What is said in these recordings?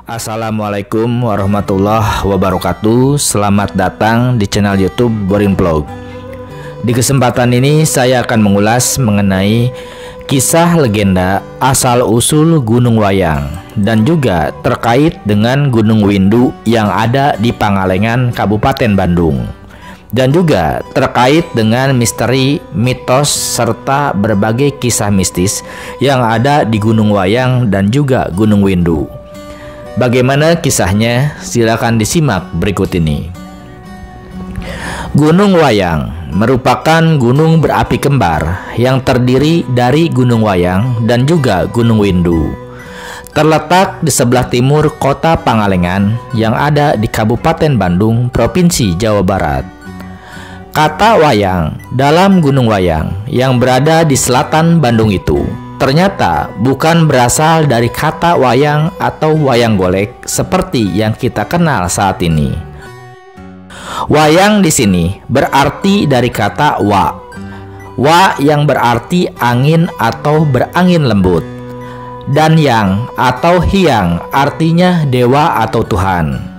Assalamualaikum warahmatullahi wabarakatuh. Selamat datang di channel YouTube Boring Vlog. Di kesempatan ini saya akan mengulas mengenai kisah legenda asal-usul Gunung Wayang dan juga terkait dengan Gunung Windu yang ada di Pangalengan, Kabupaten Bandung, dan juga terkait dengan misteri, mitos, serta berbagai kisah mistis yang ada di Gunung Wayang dan juga Gunung Windu. Bagaimana kisahnya? Silakan disimak berikut ini. Gunung Wayang merupakan gunung berapi kembar yang terdiri dari Gunung Wayang dan juga Gunung Windu. Terletak di sebelah timur kota Pangalengan yang ada di Kabupaten Bandung, Provinsi Jawa Barat. Kata wayang dalam Gunung Wayang yang berada di selatan Bandung itu ternyata bukan berasal dari kata wayang atau wayang golek seperti yang kita kenal saat ini. Wayang di sini berarti dari kata wa. Wa yang berarti angin atau berangin lembut. Dan yang atau hyang artinya dewa atau Tuhan.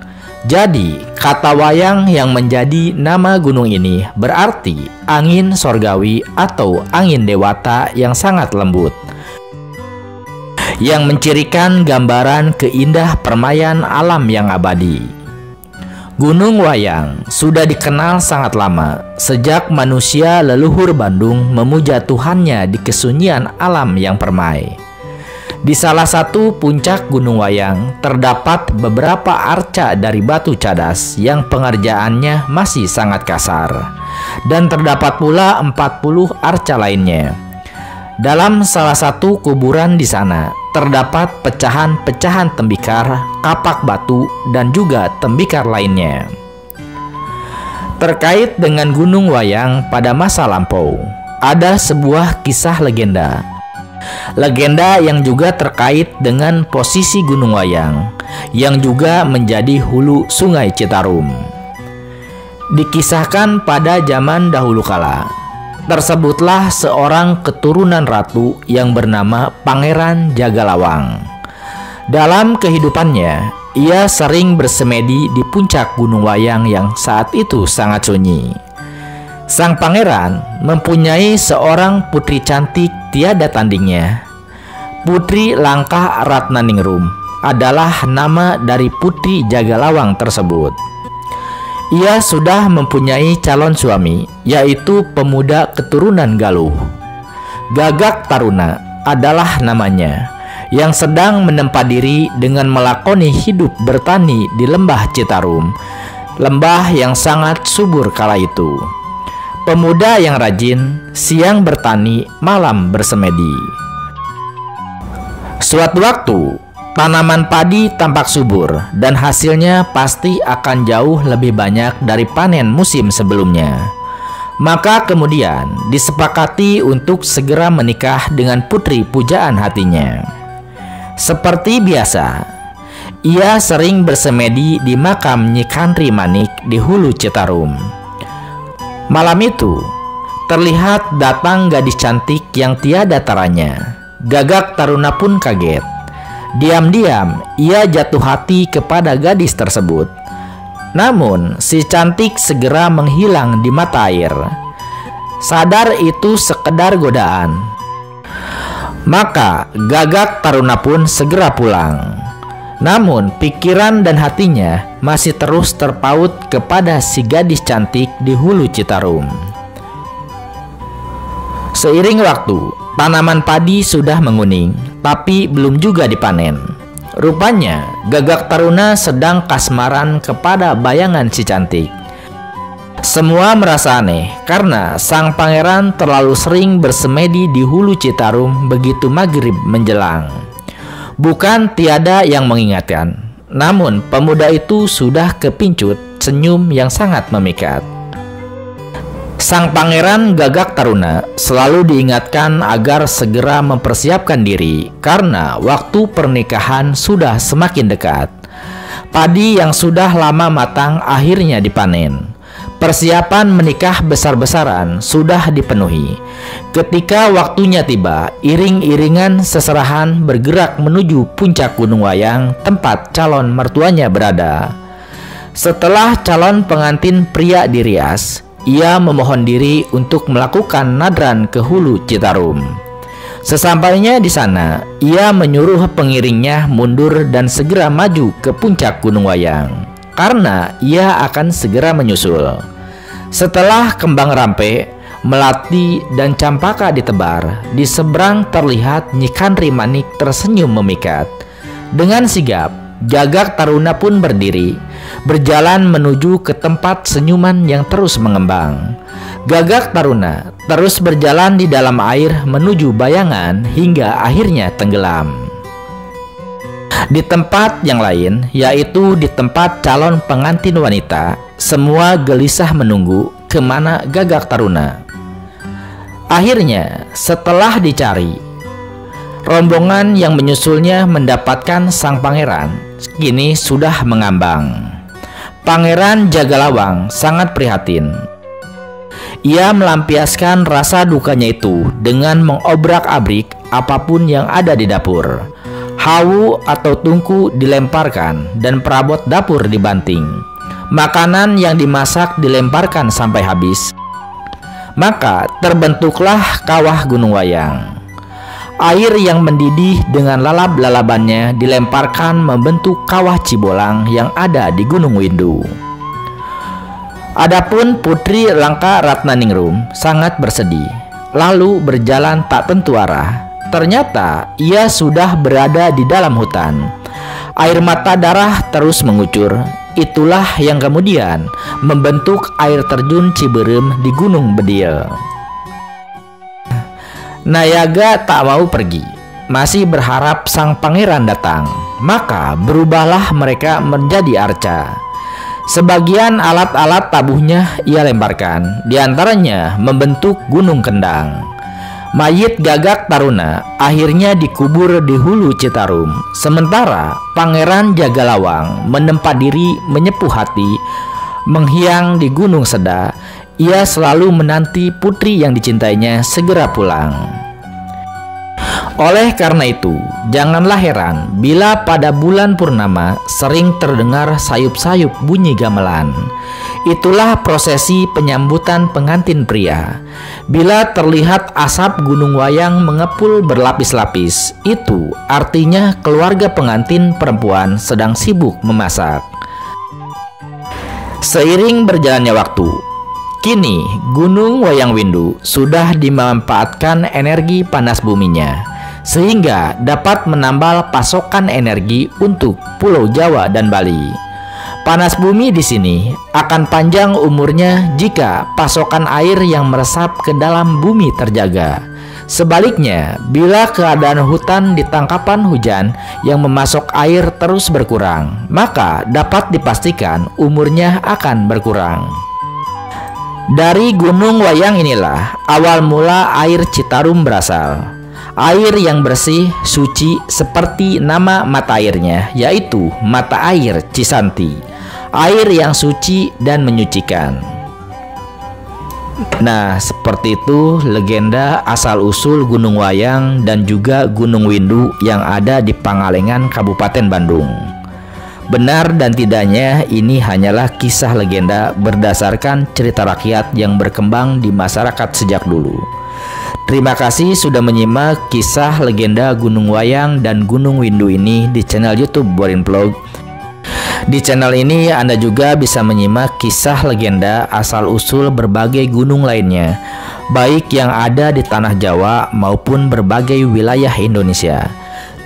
Jadi, kata wayang yang menjadi nama gunung ini berarti angin sorgawi atau angin dewata yang sangat lembut, yang mencirikan gambaran keindah permaian alam yang abadi. Gunung Wayang sudah dikenal sangat lama, sejak manusia leluhur Bandung memuja Tuhannya di kesunyian alam yang permai. Di salah satu puncak Gunung Wayang terdapat beberapa arca dari batu cadas yang pengerjaannya masih sangat kasar, dan terdapat pula 40 arca lainnya. Dalam salah satu kuburan di sana terdapat pecahan-pecahan tembikar, kapak batu, dan juga tembikar lainnya. Terkait dengan Gunung Wayang pada masa lampau, ada sebuah kisah legenda. Legenda yang juga terkait dengan posisi Gunung Wayang yang juga menjadi hulu Sungai Citarum. Dikisahkan pada zaman dahulu kala, tersebutlah seorang keturunan ratu yang bernama Pangeran Jagalawang. Dalam kehidupannya, ia sering bersemedi di puncak Gunung Wayang yang saat itu sangat sunyi. Sang pangeran mempunyai seorang putri cantik tiada tandingnya. Putri Langkah Ratnaningrum adalah nama dari putri Jagalawang tersebut. Ia sudah mempunyai calon suami, yaitu pemuda keturunan Galuh. Gagak Taruna adalah namanya, yang sedang menempa diri dengan melakoni hidup bertani di lembah Citarum, lembah yang sangat subur kala itu. Pemuda yang rajin, siang bertani, malam bersemedi. Suatu waktu, tanaman padi tampak subur dan hasilnya pasti akan jauh lebih banyak dari panen musim sebelumnya. Maka kemudian disepakati untuk segera menikah dengan putri pujaan hatinya. Seperti biasa, ia sering bersemedi di makam Nyi Kantri Manik di Hulu Citarum. Malam itu, terlihat datang gadis cantik yang tiada taranya. Gagak Taruna pun kaget. Diam-diam, ia jatuh hati kepada gadis tersebut. Namun, si cantik segera menghilang di mata air. Sadar itu sekedar godaan. Maka, Gagak Taruna pun segera pulang. Namun, pikiran dan hatinya masih terus terpaut kepada si gadis cantik di Hulu Citarum. Seiring waktu, tanaman padi sudah menguning, tapi belum juga dipanen. Rupanya, Gagak Taruna sedang kasmaran kepada bayangan si cantik. Semua merasa aneh karena sang pangeran terlalu sering bersemedi di Hulu Citarum begitu maghrib menjelang. Bukan tiada yang mengingatkan, namun pemuda itu sudah kepincut senyum yang sangat memikat. Sang pangeran Gagak Taruna selalu diingatkan agar segera mempersiapkan diri karena waktu pernikahan sudah semakin dekat. Padi yang sudah lama matang akhirnya dipanen. Persiapan menikah besar-besaran sudah dipenuhi. Ketika waktunya tiba, iring-iringan seserahan bergerak menuju puncak Gunung Wayang, tempat calon mertuanya berada. Setelah calon pengantin pria dirias, ia memohon diri untuk melakukan nadran ke Hulu Citarum. Sesampainya di sana, ia menyuruh pengiringnya mundur dan segera maju ke puncak Gunung Wayang, karena ia akan segera menyusul. Setelah kembang rampe, melati, dan campaka ditebar, di seberang terlihat Nyi Kandri Manik tersenyum memikat. Dengan sigap, Gagak Taruna pun berdiri, berjalan menuju ke tempat senyuman yang terus mengembang. Gagak Taruna terus berjalan di dalam air menuju bayangan hingga akhirnya tenggelam. Di tempat yang lain, yaitu di tempat calon pengantin wanita, semua gelisah menunggu kemana Gagak Taruna. Akhirnya, setelah dicari, rombongan yang menyusulnya mendapatkan sang pangeran kini sudah mengambang. Pangeran Jagalawang sangat prihatin. Ia melampiaskan rasa dukanya itu dengan mengobrak-abrik apapun yang ada di dapur. Hawu atau tungku dilemparkan dan perabot dapur dibanting. Makanan yang dimasak dilemparkan sampai habis. Maka terbentuklah kawah Gunung Wayang. Air yang mendidih dengan lalab-lalabannya dilemparkan membentuk kawah Cibolang yang ada di Gunung Windu. Adapun Putri Langka Ratnaningrum sangat bersedih, lalu berjalan tak tentu arah. Ternyata ia sudah berada di dalam hutan. Air mata darah terus mengucur. Itulah yang kemudian membentuk air terjun Ciberem di Gunung Bedil. Nayaga tak mau pergi, masih berharap sang pangeran datang. Maka berubahlah mereka menjadi arca. Sebagian alat-alat tabuhnya ia lemparkan, diantaranya membentuk gunung kendang. Mayit Gagak Taruna akhirnya dikubur di Hulu Citarum. Sementara Pangeran Jagalawang menempa diri menyepuh hati, menghiang di Gunung Seda. Ia selalu menanti putri yang dicintainya segera pulang. Oleh karena itu, janganlah heran bila pada bulan purnama sering terdengar sayup-sayup bunyi gamelan. Itulah prosesi penyambutan pengantin pria. Bila terlihat asap Gunung Wayang mengepul berlapis-lapis, itu artinya keluarga pengantin perempuan sedang sibuk memasak. Seiring berjalannya waktu, kini Gunung Wayang Windu sudah dimanfaatkan energi panas buminya, sehingga dapat menambal pasokan energi untuk Pulau Jawa dan Bali. Panas bumi di sini akan panjang umurnya jika pasokan air yang meresap ke dalam bumi terjaga. Sebaliknya, bila keadaan hutan di tangkapan hujan yang memasok air terus berkurang, maka dapat dipastikan umurnya akan berkurang. Dari Gunung Wayang inilah awal mula air Citarum berasal. Air yang bersih, suci seperti nama mata airnya, yaitu mata air Cisanti. Air yang suci dan menyucikan. Nah, seperti itu legenda asal-usul Gunung Wayang dan juga Gunung Windu yang ada di Pangalengan, Kabupaten Bandung. Benar dan tidaknya ini hanyalah kisah legenda berdasarkan cerita rakyat yang berkembang di masyarakat sejak dulu. Terima kasih sudah menyimak kisah legenda Gunung Wayang dan Gunung Windu ini di channel YouTube Borin Vlog. Di channel ini Anda juga bisa menyimak kisah legenda asal-usul berbagai gunung lainnya, baik yang ada di tanah Jawa maupun berbagai wilayah Indonesia.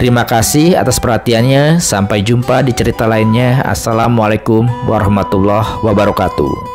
Terima kasih atas perhatiannya. Sampai jumpa di cerita lainnya. Assalamualaikum warahmatullahi wabarakatuh.